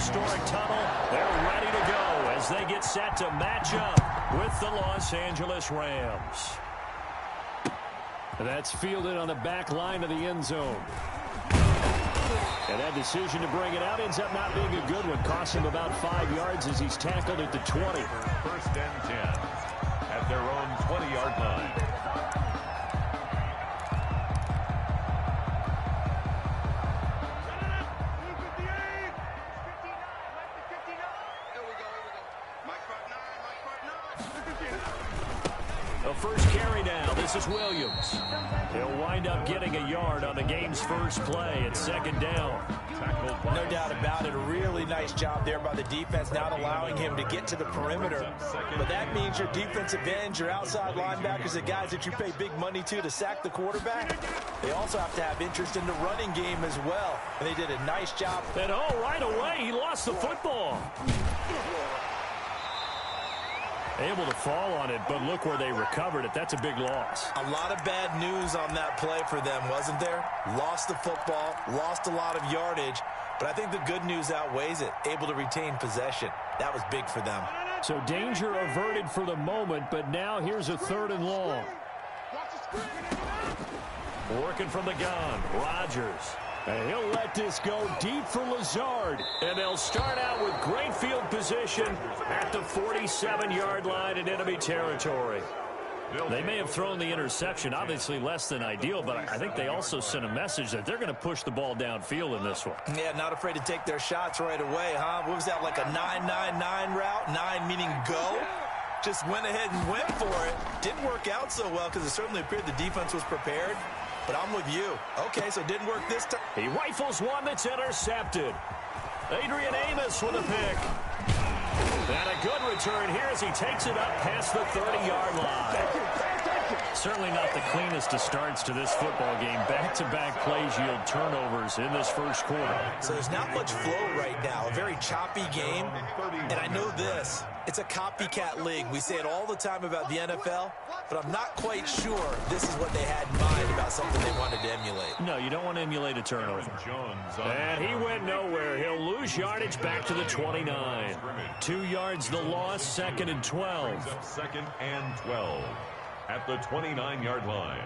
historic tunnel. They're ready to go as they get set to match up with the Los Angeles Rams. That's fielded on the back line of the end zone. And that decision to bring it out ends up not being a good one. Costs him about 5 yards as he's tackled at the 20. First and 10 at their own 20-yard line. The first carry now. This is Williams. He'll wind up getting a yard on the game's first play at second down. No doubt about it. A really nice job there by the defense, not allowing him to get to the perimeter. But that means your defensive ends, your outside linebackers, the guys that you pay big money to sack the quarterback, they also have to have interest in the running game as well. And they did a nice job. And right away, he lost the football. Able to fall on it, but look where they recovered it. That's a big loss. A lot of bad news on that play for them, wasn't there? Lost the football, lost a lot of yardage, but I think the good news outweighs it. Able to retain possession. That was big for them. So danger averted for the moment, but now here's a 3rd and long. Working from the gun, Rodgers. And he'll let this go deep for Lazard. And they'll start out with great field position at the 47-yard line in enemy territory. They may have thrown the interception, obviously less than ideal, but I think they also sent a message that they're going to push the ball downfield in this one. Yeah, not afraid to take their shots right away, huh? What was that, like a 9-9-9 route? 9 meaning go? Just went ahead and went for it. Didn't work out so well because it certainly appeared the defense was prepared. But I'm with you. Okay, so it didn't work this time. He rifles one that's intercepted. Adrian Amos with a pick. And a good return here as he takes it up past the 30-yard line. Certainly not the cleanest of starts to this football game. Back-to-back plays yield turnovers in this first quarter. So there's not much flow right now. A very choppy game. And I know this. It's a copycat league. We say it all the time about the NFL, but I'm not quite sure this is what they had in mind about something they wanted to emulate. No, you don't want to emulate a turnover. And he went nowhere. He'll lose yardage back to the 29. 2 yards the loss, 2nd and 12. 2nd and 12 at the 29-yard line.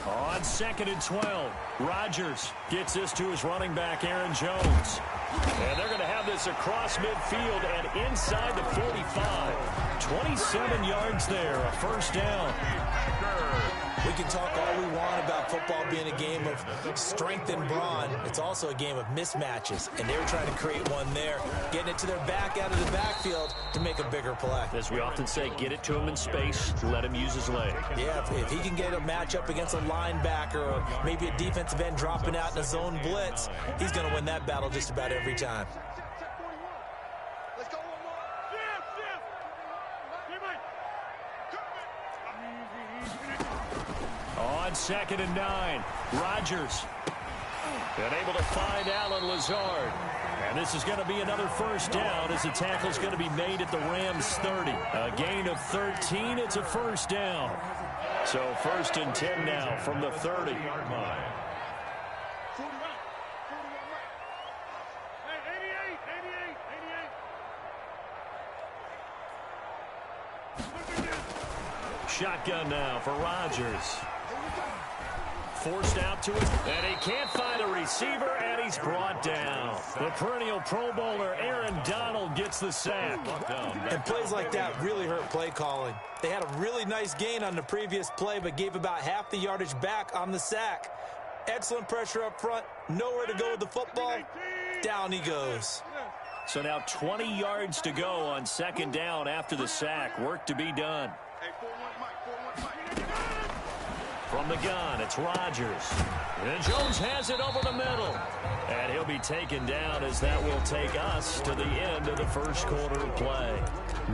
On 2nd and 12, Rodgers gets this to his running back, Aaron Jones. And they're going to have this across midfield and inside the 45. 27 yards there, a first down. We can talk all we want about football being a game of strength and brawn. It's also a game of mismatches, and they were trying to create one there, getting it to their back out of the backfield to make a bigger play. As we often say, get it to him in space, let him use his leg. Yeah, if he can get a matchup against a linebacker or maybe a defensive end dropping out in a zone blitz, he's going to win that battle just about every time. On 2nd and 9, Rodgers. And able to find Alan Lazard. And this is going to be another first down as the tackle is going to be made at the Rams 30. A gain of 13, it's a first down. So 1st and 10 now from the 30. Shotgun now for Rodgers. Forced out to it, and he can't find a receiver, and he's brought down. The perennial Pro Bowler Aaron Donald gets the sack. And plays like that really hurt play calling. They had a really nice gain on the previous play, but gave about half the yardage back on the sack. Excellent pressure up front, nowhere to go with the football. Down he goes. So now 20 yards to go on 2nd down after the sack. Work to be done. From the gun, it's Rodgers. And Jones has it over the middle. And he'll be taken down as that will take us to the end of the first quarter of play.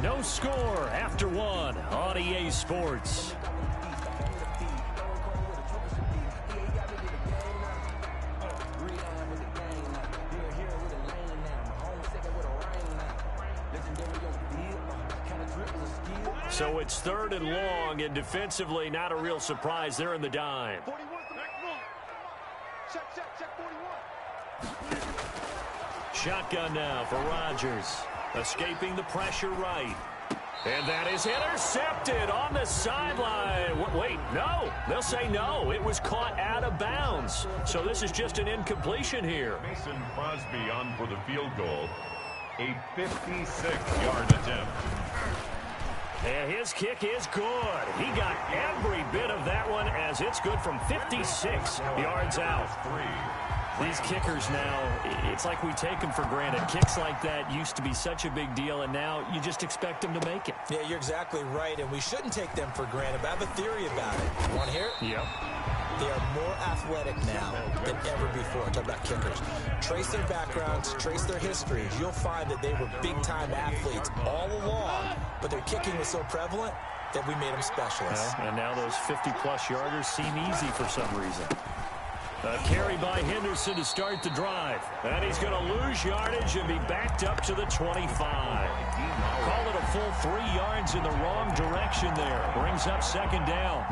No score after 1 on EA Sports. So it's 3rd and long, and defensively, not a real surprise. They're in the dime. Shotgun now for Rodgers. Escaping the pressure right. And that is intercepted on the sideline. Wait, no. They'll say no. It was caught out of bounds. So this is just an incompletion here. Mason Crosby on for the field goal. A 56-yard attempt. And his kick is good. He got every bit of that one as it's good from 56 yards out. These kickers now, it's like we take them for granted. Kicks like that used to be such a big deal, and now you just expect them to make it. Yeah, you're exactly right, and we shouldn't take them for granted. But I have a theory about it. Want to hear it? Yep. They are more athletic now than ever before. Talk about kickers. Trace their backgrounds, trace their histories. You'll find that they were big-time athletes all along, but their kicking was so prevalent that we made them specialists. And now those 50-plus yarders seem easy for some reason. A carry by Henderson to start the drive. And he's going to lose yardage and be backed up to the 25. Call it a full 3 yards in the wrong direction there. Brings up second down.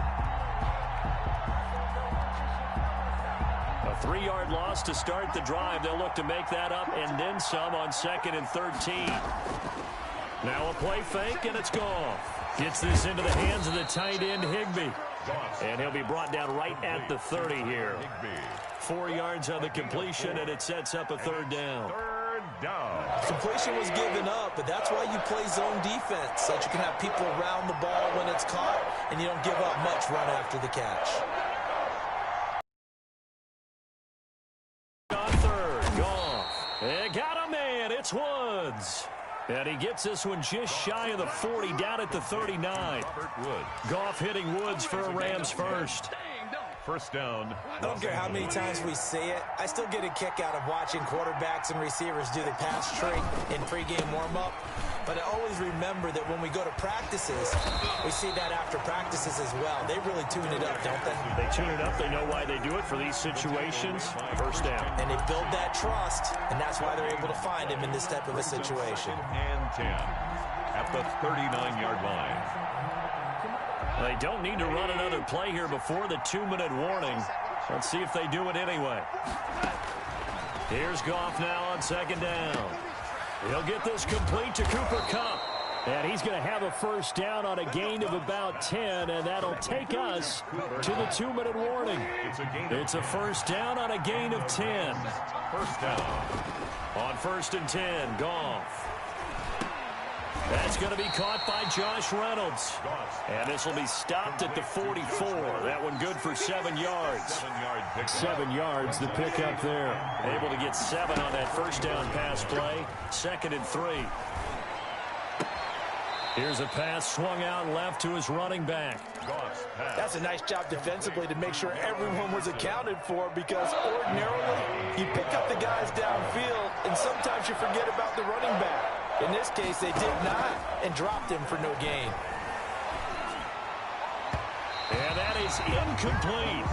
A 3-yard loss to start the drive. They'll look to make that up and then some on 2nd and 13. Now a play fake, and it's gone. Gets this into the hands of the tight end, Higbee. And he'll be brought down right at the 30 here. 4 yards on the completion, and it sets up a third down. Completion was given up, but that's why you play zone defense, so that you can have people around the ball when it's caught, and you don't give up much run after the catch. On third, Goff. And got a man, it's Woods. And he gets this one just shy of the 40, down at the 39. Goff hitting Woods for a Rams first. First down. I don't care how many times we say it. I still get a kick out of watching quarterbacks and receivers do the pass trick in pregame warm-up. But I always remember that when we go to practices, we see that after practices as well. They really tune it up, don't they? They tune it up. They know why they do it for these situations. First down. And they build that trust, and that's why they're able to find him in this type of a situation. And 10 at the 39-yard line. They don't need to run another play here before the 2-minute warning. Let's see if they do it anyway. Here's Goff now on second down. He'll get this complete to Cooper Kupp. And he's going to have a first down on a gain of about 10, and that'll take us to the 2-minute warning. It's a first down on a gain of 10. First down. On 1st and 10, Goff. That's going to be caught by Josh Reynolds. And this will be stopped at the 44. That one good for 7 yards. 7 yards, the pickup there. Able to get 7 on that first down pass play. 2nd and 3. Here's a pass swung out left to his running back. That's a nice job defensively to make sure everyone was accounted for, because ordinarily you pick up the guys downfield and sometimes you forget about the running back. In this case, they did not and dropped him for no gain. And that is incomplete.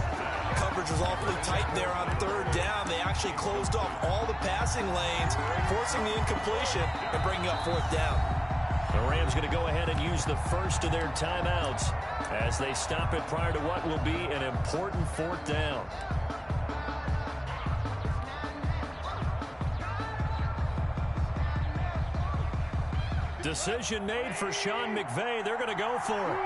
Coverage was awfully tight there on third down. They actually closed off all the passing lanes, forcing the incompletion and bringing up 4th down. The Rams going to go ahead and use the first of their timeouts as they stop it prior to what will be an important 4th down. Decision made for Sean McVay. They're going to go for it.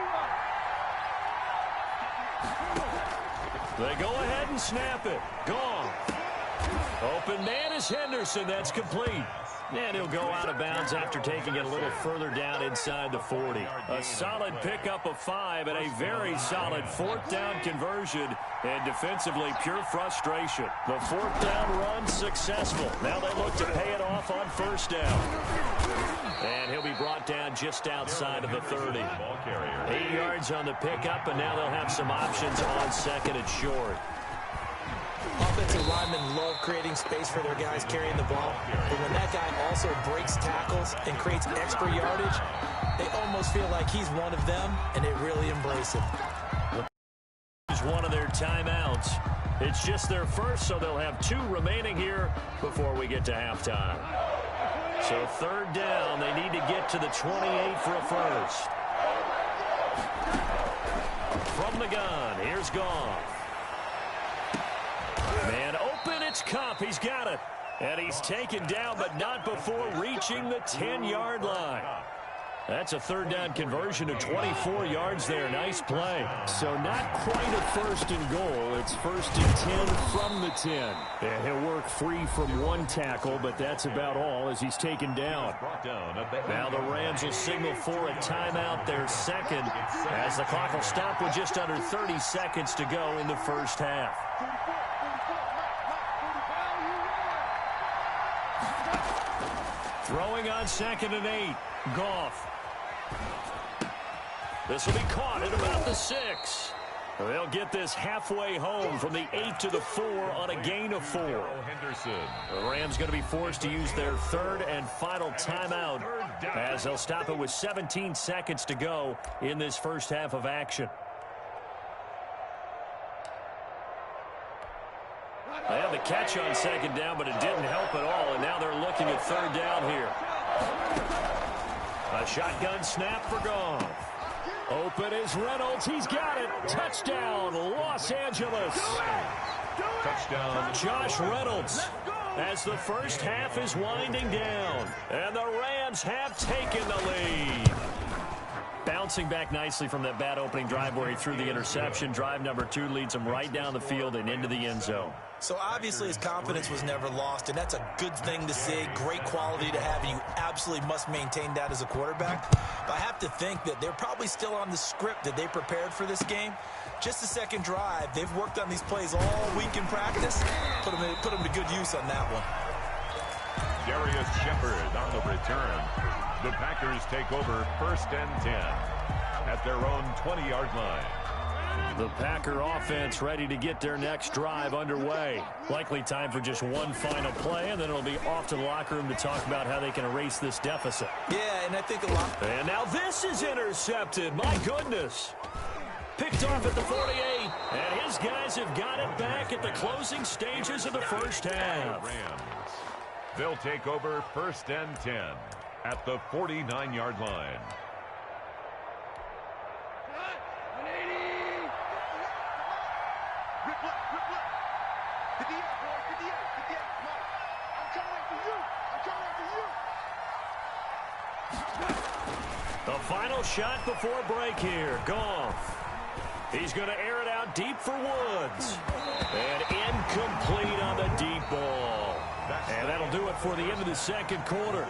They go ahead and snap it. Gone. Open man is Henderson. That's complete. And he'll go out of bounds after taking it a little further down inside the 40. A solid pickup of 5 and a very solid 4th down conversion. And defensively, pure frustration. The 4th down run successful. Now they look to pay it off on 1st down. And he'll be brought down just outside of the 30. 8 yards on the pickup, and now they'll have some options on 2nd and short. Offensive linemen love creating space for their guys carrying the ball, but when that guy also breaks tackles and creates extra yardage, they almost feel like he's one of them, and they really embrace him. Is one of their timeouts. It's just their first, so they'll have 2 remaining here before we get to halftime. So 3rd down, they need to get to the 28 for a first. From the gun, here's Goff. Man open, Next cup, he's got it. And he's taken down, but not before reaching the 10-yard line. That's a third down conversion of 24 yards there. Nice play. So not quite a first and goal. It's first and 10 from the 10. And he'll work free from one tackle, but that's about all as he's taken down. Now the Rams will signal for a timeout, their second, as the clock will stop with just under 30 seconds to go in the first half. Throwing on 2nd and 8. Goff. This will be caught at about the 6. They'll get this halfway home from the 8 to the 4 on a gain of 4. The Rams going to be forced to use their third and final timeout as they'll stop it with 17 seconds to go in this first half of action. They had the catch on 2nd down, but it didn't help at all, and now they're looking at 3rd down here. A shotgun snap for Goff. Open is Reynolds. He's got it. Touchdown, Los Angeles. Touchdown, Josh Reynolds, as the first half is winding down. And the Rams have taken the lead. Bouncing back nicely from that bad opening drive where he threw the interception. Drive number 2 leads him right down the field and into the end zone. So obviously his confidence was never lost, and that's a good thing to see. Great quality to have, and you absolutely must maintain that as a quarterback. But I have to think that they're probably still on the script that they prepared for this game. Just the second drive, they've worked on these plays all week in practice. Put them to good use on that one. Darius Shepard on the return. The Packers take over 1st and 10 at their own 20-yard line. The Packer offense ready to get their next drive underway. Likely time for just one final play, and then it'll be off to the locker room to talk about how they can erase this deficit. Yeah, and I think a lot. And now this is intercepted. My goodness. Picked off at the 48, and his guys have got it back at the closing stages of the first half. Rams. They'll take over 1st and 10 at the 49-yard line. The final shot before break here. Goff. He's going to air it out deep for Woods. And incomplete on the deep ball. And that'll do it for the end of the second quarter.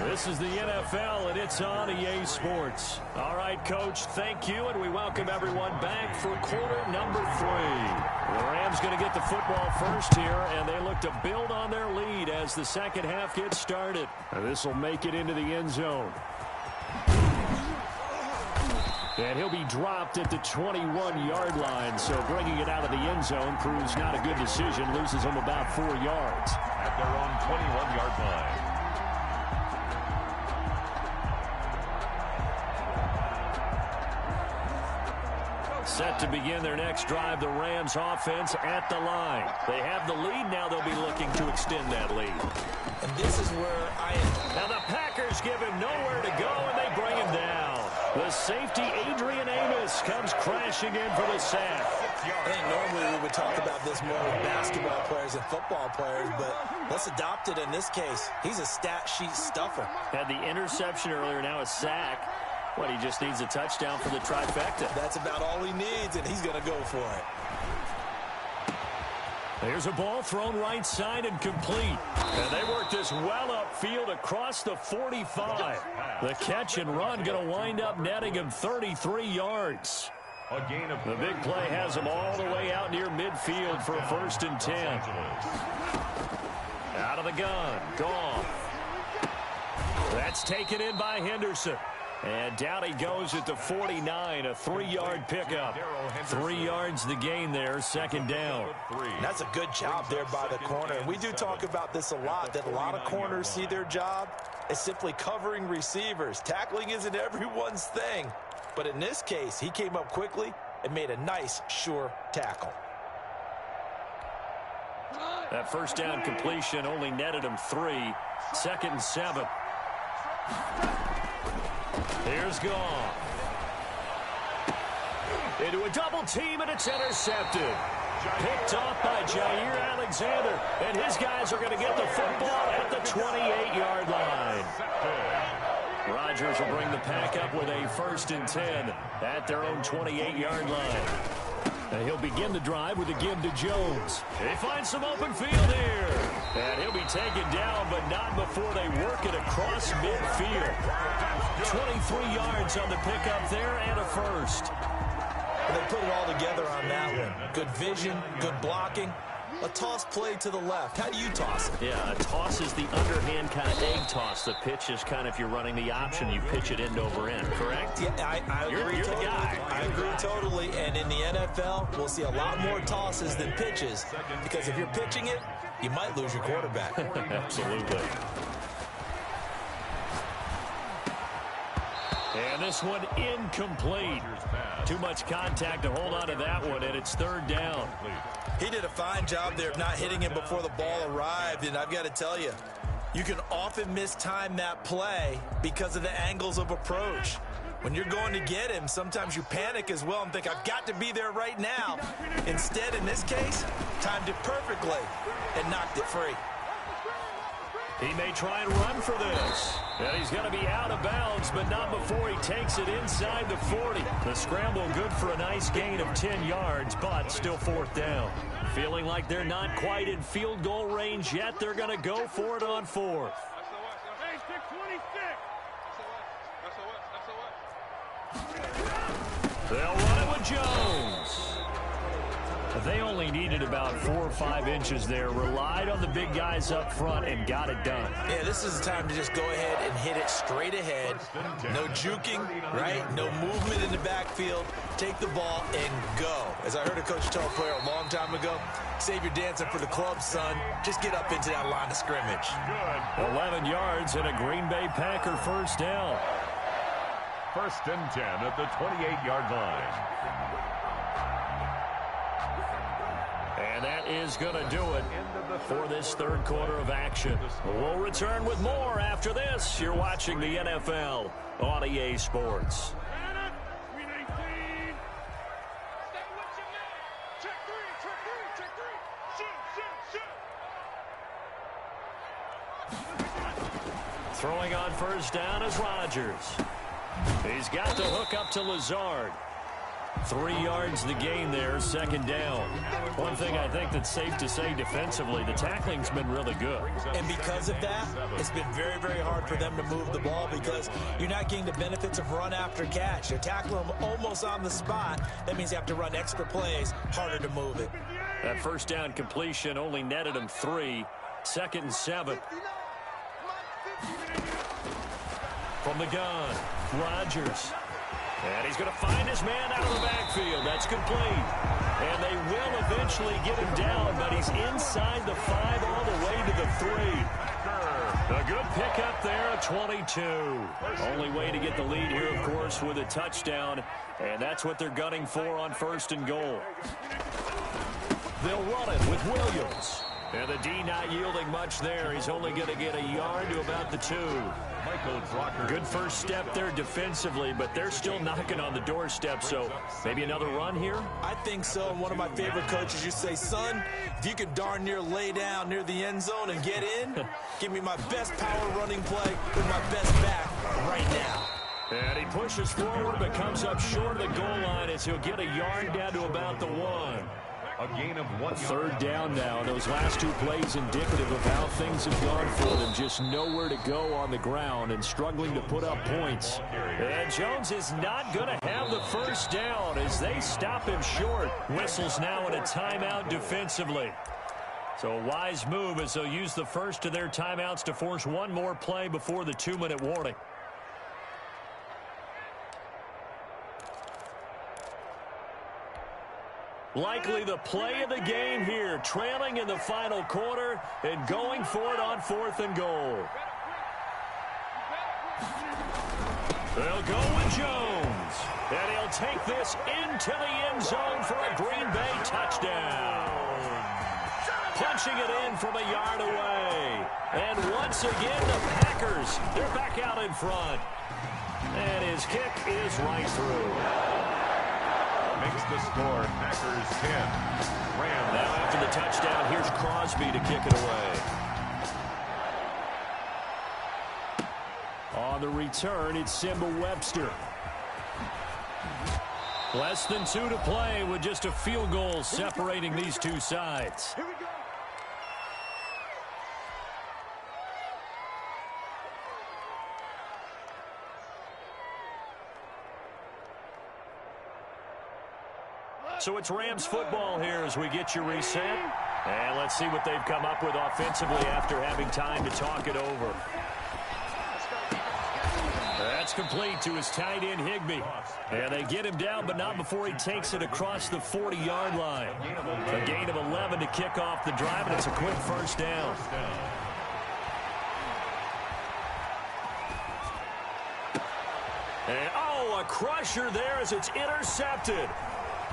This is the NFL, and it's on EA Sports. All right, Coach, thank you, and we welcome everyone back for quarter number 3. The Rams going to get the football first here, and they look to build on their lead as the second half gets started. This will make it into the end zone. And he'll be dropped at the 21-yard line, so bringing it out of the end zone proves not a good decision. Loses him about 4 yards. At their own 21-yard line. Set to begin their next drive, the Rams offense at the line. They have the lead, now they'll be looking to extend that lead. And this is where I am. Now the Packers give him nowhere to go, and they bring him down. The safety, Adrian Amos, comes crashing in for the sack. I think normally we would talk about this more with basketball players and football players, but let's adopt it in this case. He's a stat sheet stuffer. Had the interception earlier, now a sack. What, he just needs a touchdown for the trifecta. That's about all he needs, and he's going to go for it. There's a ball thrown right side and complete. And they work this well upfield across the 45. The catch and run going to wind up netting him 33 yards. A gain of the big play has him all the way out near midfield for a 1st and 10. Out of the gun. Goff. That's taken in by Henderson. And down he goes at the 49, a 3-yard pickup. 3 yards the gain there, 2nd down. That's a good job there by the corner. And we do talk about this a lot, that a lot of corners see their job as simply covering receivers. Tackling isn't everyone's thing. But in this case, he came up quickly and made a nice, sure tackle. That 1st down completion only netted him 3. 2nd and 7. Here's Goff. Into a double team, and it's intercepted. Picked off by Jair Alexander. And his guys are going to get the football at the 28-yard line. Rodgers will bring the pack up with a 1st and 10 at their own 28-yard line. And he'll begin the drive with a give to Jones. He finds some open field here. And he'll be taken down, but not before they work it across midfield. 23 yards on the pickup there and a 1st. They put it all together on that one. Good vision, good blocking. A toss play to the left. How do you toss it? Yeah, a toss is the underhand kind of egg toss. The pitch is kind of, if you're running the option, you pitch it end over end, correct? Yeah, I agree you're totally. The guy. I agree totally. And in the NFL, we'll see a lot more tosses than pitches. Because if you're pitching it, you might lose your quarterback. Absolutely. And this one incomplete. Too much contact to hold on to that one, and it's 3rd down. He did a fine job there of not hitting him before the ball arrived, and I've got to tell you, you can often mistime that play because of the angles of approach. When you're going to get him, sometimes you panic as well and think, I've got to be there right now. Instead, in this case, timed it perfectly and knocked it free. He may try and run for this. And he's going to be out of bounds, but not before he takes it inside the 40. The scramble good for a nice gain of 10 yards, but still 4th down. Feeling like they're not quite in field goal range yet, they're going to go for it on 4th. They'll run it with Jones. They only needed about 4 or 5 inches there. Relied on the big guys up front and got it done. Yeah, this is the time to just go ahead and hit it straight ahead. No juking, right? No movement in the backfield. Take the ball and go. As I heard a coach tell a player a long time ago, save your dancing for the club, son. Just get up into that line of scrimmage. 11 yards and a Green Bay Packer 1st down. 1st and 10 at the 28-yard line. And that is going to do it for this 3rd quarter of action. We'll return with more after this. You're watching the NFL on EA Sports. Throwing on 1st down is Rodgers. He's got the hook up to Lazard. 3 yards the gain there, 2nd down. One thing I think that's safe to say defensively, the tackling's been really good. And because of that, it's been very, very hard for them to move the ball because you're not getting the benefits of run after catch. You're tackling them almost on the spot. That means you have to run extra plays, harder to move it. That 1st down completion only netted him 3. 2nd and 7. From the gun, Rodgers. And he's going to find his man out of the backfield. That's complete. And they will eventually get him down, but he's inside the 5 all the way to the 3. A good pickup there at 22. Only way to get the lead here, of course, with a touchdown. And that's what they're gunning for on 1st and goal. They'll run it with Williams. And the D not yielding much there. He's only going to get a yard to about the 2. Good first step there defensively, but they're still knocking on the doorstep, so maybe another run here? I think so, and one of my favorite coaches used to say, son, if you can darn near lay down near the end zone and get in, give me my best power running play with my best back right now. And he pushes forward but comes up short of the goal line as he'll get a yard down to about the 1. A gain of 1 yard. 3rd down now, and those last 2 plays indicative of how things have gone for them. Just nowhere to go on the ground and struggling to put up points. And Jones is not going to have the 1st down as they stop him short. Whistles now in a timeout defensively. So a wise move as they'll use the first of their timeouts to force one more play before the 2-minute warning. Likely the play of the game here, trailing in the final quarter and going for it on 4th and goal. They'll go with Jones, and he'll take this into the end zone for a Green Bay touchdown. Punching it in from a yard away. And once again, the Packers, they're back out in front. And his kick is right through. Makes the score Packers 10, Rams. Now after the touchdown, here's Crosby to kick it away. On the return, it's Simba Webster. Less than 2 to play with just a field goal separating these two sides. Here we go. So it's Rams football here as we get you reset. And let's see what they've come up with offensively after having time to talk it over. That's complete to his tight end, Higbee. And they get him down, but not before he takes it across the 40-yard line. A gain of 11 to kick off the drive, and it's a quick first down. And, oh, a crusher there as it's intercepted.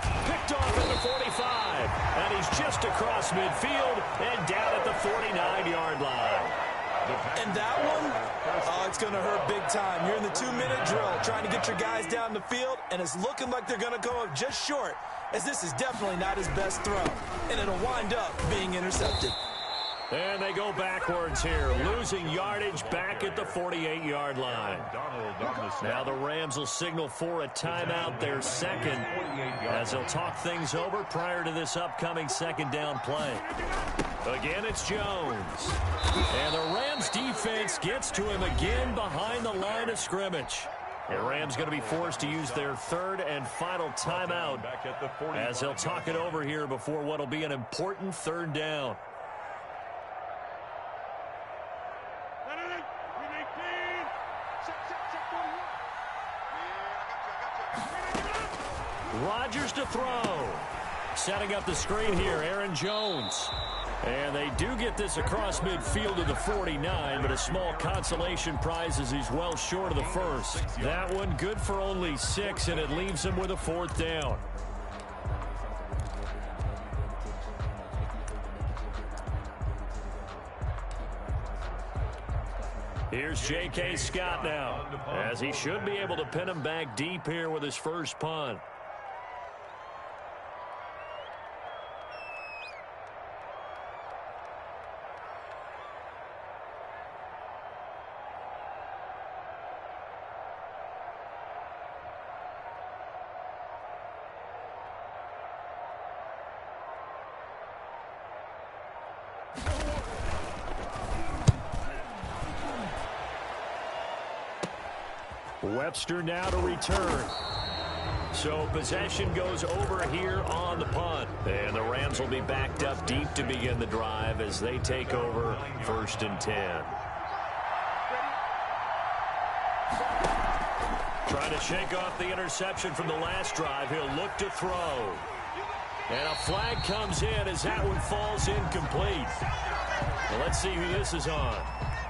Picked off at the 45, and he's just across midfield and down at the 49-yard line. And that one, oh, it's going to hurt big time. You're in the 2-minute drill trying to get your guys down the field, and it's looking like they're going to go up just short, as this is definitely not his best throw, and it'll wind up being intercepted. And they go backwards here, losing yardage back at the 48-yard line. Now the Rams will signal for a timeout, their second, as they'll talk things over prior to this upcoming second down play. Again, it's Jones. And the Rams defense gets to him again behind the line of scrimmage. The Rams going to be forced to use their third and final timeout as they'll talk it over here before what will be an important third down. Rodgers to throw. Setting up the screen here, Aaron Jones. And they do get this across midfield to the 49, but a small consolation prize as he's well short of the first. That one good for only 6, and it leaves him with a fourth down. Here's J.K. Scott now, as he should be able to pin him back deep here with his first punt. Webster now to return. So possession goes over here on the punt. And the Rams will be backed up deep to begin the drive as they take over 1st and 10. Trying to shake off the interception from the last drive. He'll look to throw. And a flag comes in as that one falls incomplete. Well, let's see who this is on.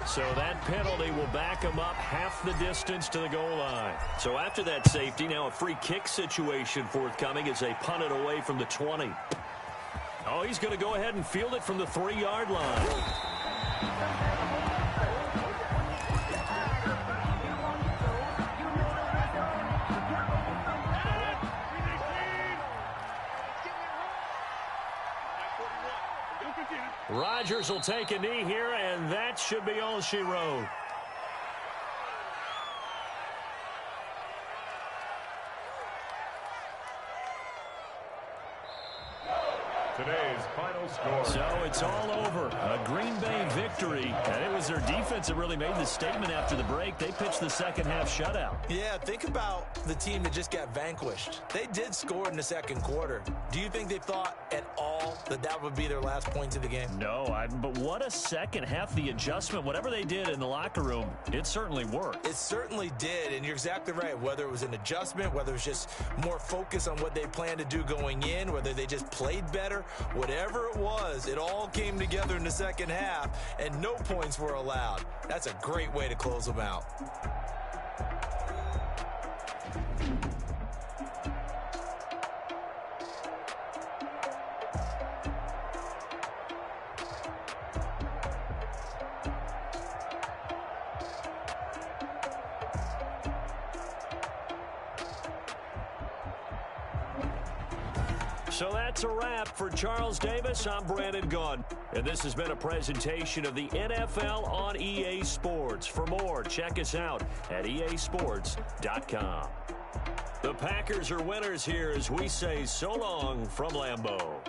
So that penalty will back him up half the distance to the goal line. So after that safety, now a free kick situation forthcoming as they punt it away from the 20. Oh, he's going to go ahead and field it from the 3-yard line. Rodgers will take a knee here, and that should be all she wrote. Today's final score. So it's all over. A Green Bay victory. And it was their defense that really made the statement after the break. They pitched the second half shutout. Yeah, think about the team that just got vanquished. They did score in the second quarter. Do you think they thought at all that that would be their last points of the game? No, but what a second half. The adjustment, whatever they did in the locker room, it certainly worked. It certainly did, and you're exactly right. Whether it was an adjustment, whether it was just more focus on what they planned to do going in, whether they just played better, whatever it was, it all came together in the second half, and no points were allowed. That's a great way to close them out. So that's a wrap. For Charles Davis, I'm Brandon Gunn. And this has been a presentation of the NFL on EA Sports. For more, check us out at easports.com. The Packers are winners here as we say so long from Lambeau.